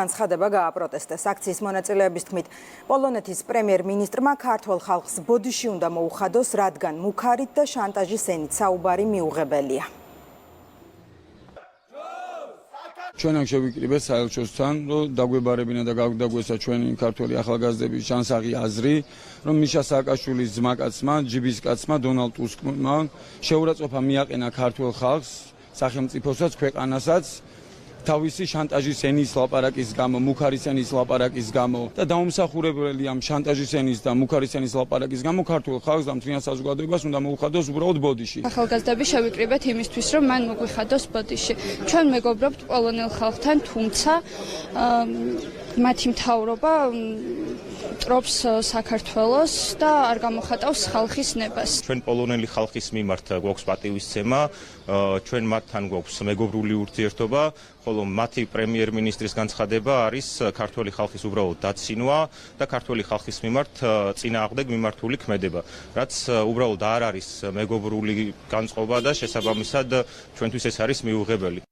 განცხადება გააპროტესტეს. აქციის მონაწილეების თქმით, პოლონეთის პრემიერ-მინისტრმა ქართველ ხალხს ბოდიში უნდა მოუხადოს, რადგან მუქარით და შანტაჟის ენით საუბარი მიუღებელია. ჩვენ აქ შევიკრიბეთ საელჩოსთან, რომ დაგვებარებინა და გავდაგვესა ჩვენი ქართველი ახალგაზრდების ჯანსაღი აზრი, რომ მიშა სააკაშვილის ძმაკაცმა, ჯიბის კაცმა, დონალდ ტუსკმა შეურაცხყოფა მიაყენა ქართველ ხალხს, სახელმწიფოსაც, ქვეყანასაც თავისი შანტაჟის ენის ლაპარაკის გამო, მუქარის ენის ლაპარაკის გამო და დაუმსახურებელი ამ შანტაჟის ენის და მუქარის ენის ლაპარაკის გამო ქართულ ხალხს და მთლიან საზოგადოებას უნდა მოუხადოს უბრალოდ ბოდიში. ახალგაზრდები შევიკრიბეთ იმისთვის, რომ მან მოგვიხადოს ბოდიში. ჩვენ მეგობრობთ პოლონელ ხალხთან, თუმცა მათი მთავრობა ტრობს საქართველოს და არ გამოხატავს ხალხის ნებას. ჩვენ პოლონელი ხალხის მიმართ გვაქვს პატივისცემა, ჩვენ მათთან გვაქვს მეგობრული ურთიერთობა, ხოლო მათი პრემიერ-მინისტრის განცხადება არის ქართველი ხალხის უბრალოდ დაცინვა და ქართველი ხალხის მიმართ წინააღმდეგ მიმართული ქმედება, რაც უბრალოდ არ არის მეგობრული განწყობა და შესაბამისად ჩვენთვის ეს არის მიუღებელი.